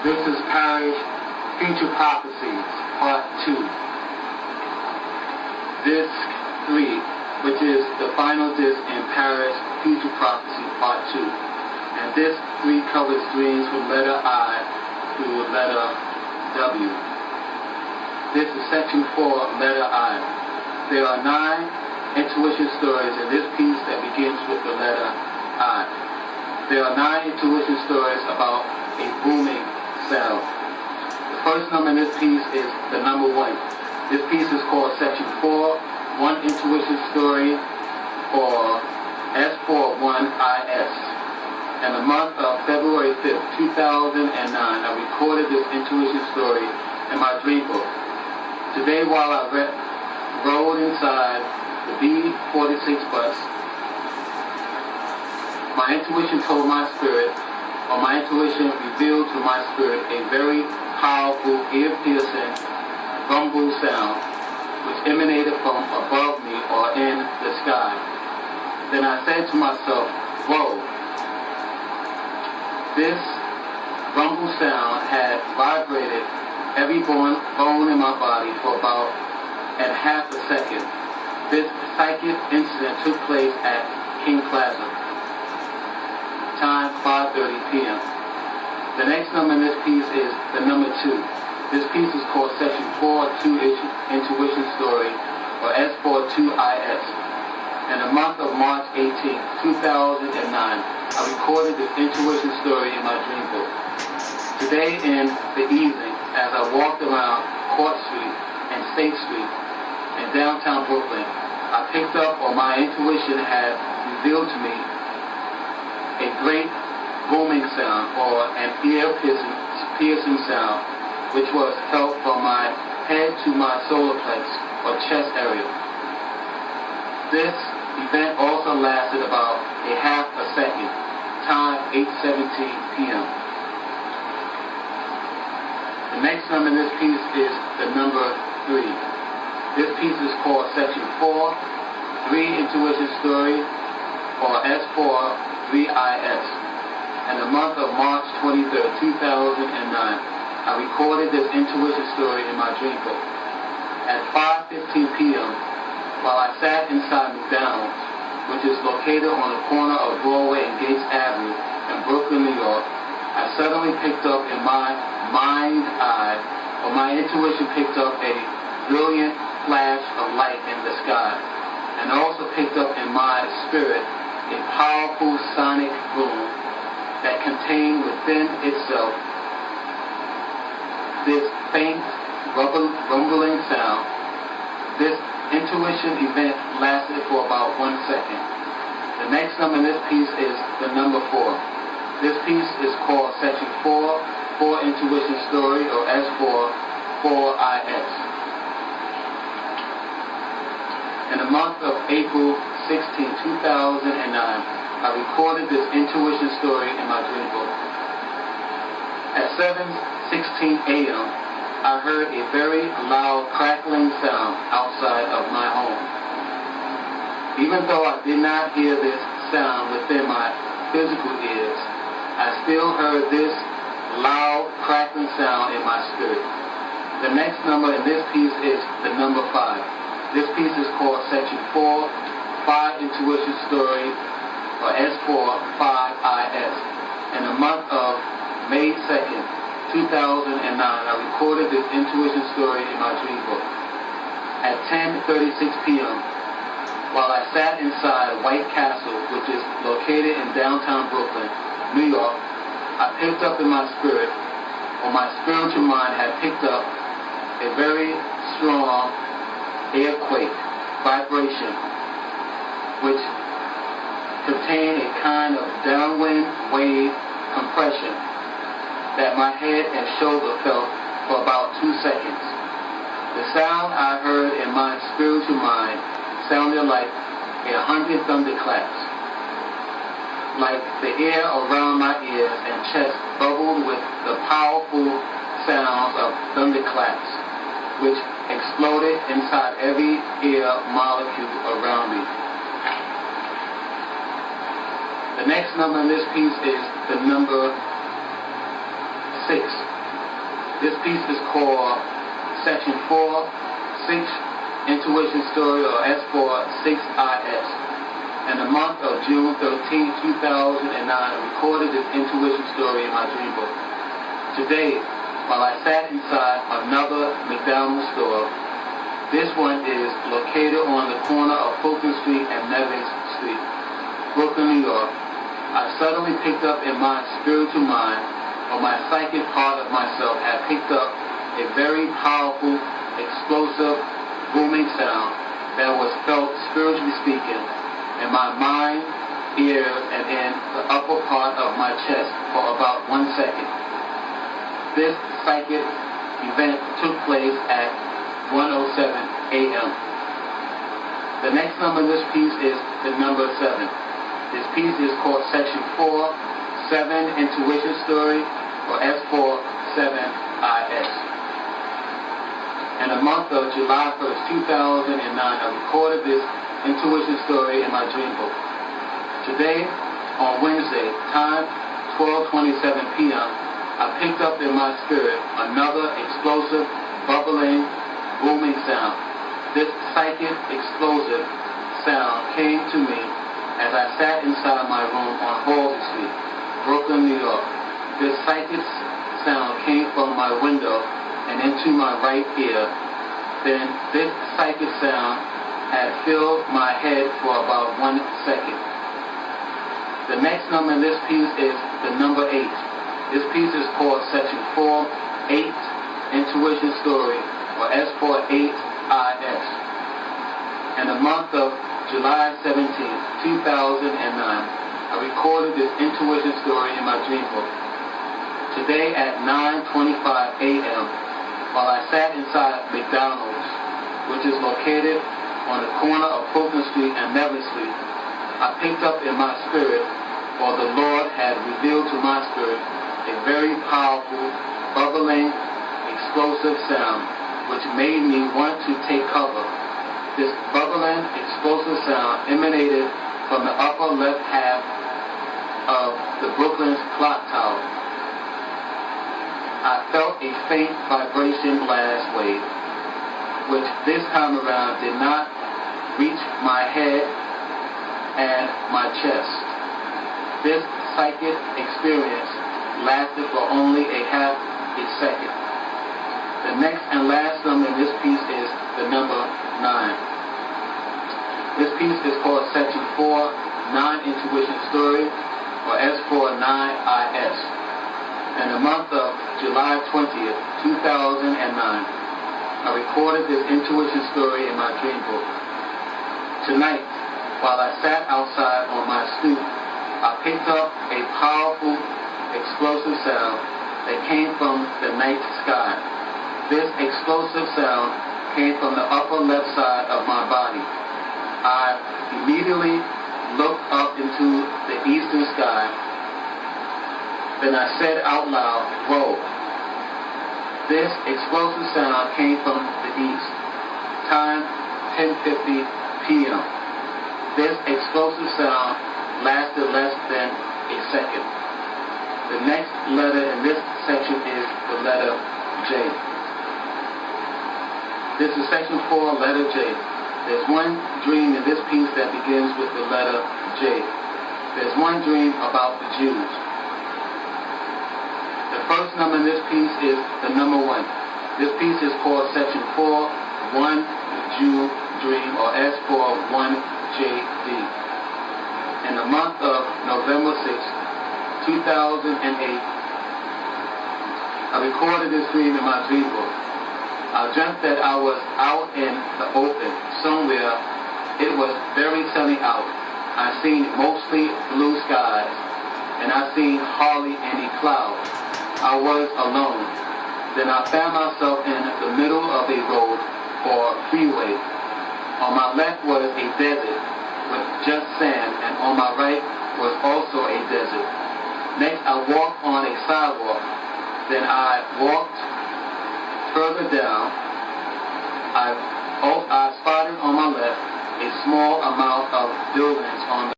This is Parrish, Future Prophecies, Part 2. Disc 3, which is the final disc in Parrish, Future Prophecies, Part 2. And Disc 3 covers dreams from letter I to letter W. This is Section 4, letter I. There are 9 intuition stories in this piece that begins with the letter I. There are 9 intuition stories about a booming sound. The first number in this piece is the number 1. This piece is called Section 4, One Intuition Story, or S41IS. And the month of February 5th, 2009, I recorded this intuition story in my dream book. Today, while I rode inside the B46 bus, my intuition told my spirit, or my intuition revealed to my spirit, a very powerful, ear-piercing rumble sound which emanated from above me or in the sky. Then I said to myself, whoa. This rumble sound had vibrated every bone in my body for about half a second. This psychic incident took place at King Plaza. Time 5:30 p.m. The next number in this piece is the number 2. This piece is called Section 4, 2 Intuition Story, or S42IS. In the month of March 18, 2009, I recorded this intuition story in my dream book. Today in the evening, as I walked around Court Street and State Street in downtown Brooklyn, I picked up, or my intuition had revealed to me, a great booming sound, or an ear-piercing sound, which was felt from my head to my solar plex, or chest area. This event also lasted about a half a second, time 8:17 p.m. The next number in this piece is the number 3. This piece is called Section 4, 3 Intuition Story, or S43IS. In the month of March 23rd, 2009, I recorded this intuition story in my dream book. At 5:15 p.m., while I sat inside McDonald's, which is located on the corner of Broadway and Gates Avenue in Brooklyn, New York, I suddenly picked up in my mind's eye, or my intuition picked up a brilliant flash of light in the sky, and also picked up in my spirit a powerful sonic boom that contained within itself this faint rumbling sound. This intuition event lasted for about 1 second. The next number in this piece is the number 4. This piece is called Section 4 Intuition Story, or S44IS. In the month of April 16, 2009, I recorded this intuition story in my dream book. At 7:16 a.m., I heard a very loud crackling sound outside of my home. Even though I did not hear this sound within my physical ears, I still heard this loud crackling sound in my spirit. The next number in this piece is the number 5. This piece is called Section 4, 5 Intuition Story, or S45IS. In the month of May 2nd, 2009, I recorded this intuition story in my dream book. At 10:36 p.m., while I sat inside White Castle, which is located in downtown Brooklyn, New York, I picked up in my spirit, or my spiritual mind had picked up, a very strong earthquake vibration, which contained a kind of downwind wave compression that my head and shoulder felt for about 2 seconds. The sound I heard in my spiritual mind sounded like 100 thunderclaps, like the air around my ears and chest bubbled with the powerful sounds of thunderclaps, which exploded inside every air molecule around me. The next number in this piece is the number 6. This piece is called Section 4, 6 Intuition Story, or S4 6IS. In the month of June 13, 2009, I recorded this intuition story in my dream book. Today, while I sat inside another McDonald's store, this one is located on the corner of Fulton Street and Nevins Street, Brooklyn, New York, I suddenly picked up in my spiritual mind, or my psychic part of myself had picked up a very powerful, explosive, booming sound that was felt, spiritually speaking, in my mind, ears, and in the upper part of my chest for about 1 second. This psychic event took place at 1:07 a.m. The next number in this piece is the number 7. This piece is called Section 4, 7 Intuition Story, or S4 7IS. In the month of July 1st, 2009, I recorded this intuition story in my dream book. Today, on Wednesday, time 12:27 p.m., I picked up in my spirit another explosive, bubbling, booming sound. This psychic, explosive sound came to me as I sat inside my room on Halsey Street, Brooklyn, New York. This psychic sound came from my window and into my right ear. Then this psychic sound had filled my head for about 1 second. The next number in this piece is the number 8. This piece is called Section 4, 8 Intuition Story, or S4 8IS. In the month of July 17, 2009, I recorded this intuition story in my dream book. Today at 9:25 a.m., while I sat inside McDonald's, which is located on the corner of Fulton Street and Nevins Street, I picked up in my spirit, or the Lord had revealed to my spirit, a very powerful, bubbling, explosive sound, which made me want to take cover. This bubbling, explosive sound emanated from the upper left half of the Brooklyn clock tower. I felt a faint vibration blast wave, which this time around did not reach my head and my chest. This psychic experience lasted for only a half a second. The next and last number in this piece is the number 9. This piece is called Section 4, 9 Intuition Story, or S4 9IS. In the month of July 20th, 2009, I recorded this intuition story in my dream book. Tonight, while I sat outside on my stoop, I picked up a powerful, explosive sound that came from the night sky. This explosive sound came from the upper left side of my body. I immediately looked up into the eastern sky. Then I said out loud, "Whoa." This explosive sound came from the east. Time 10:50 p.m. This explosive sound lasted less than a second. The next letter in this section is the letter J. This is Section 4, letter J. There's one dream in this piece that begins with the letter J. There's one dream about the Jews. The first number in this piece is the number 1. This piece is called Section 4, 1 Jew Dream, or S4 1JD. In the month of November 6, 2008, I recorded this dream in my dream book. I dreamt that I was out in the open somewhere. It was very sunny out. I seen mostly blue skies, and I seen hardly any clouds. I was alone. Then I found myself in the middle of a road or freeway. On my left was a desert with just sand, and on my right was also a desert. Next, I walked on a sidewalk. Then I walked further down. I spotted on my left a small amount of buildings on the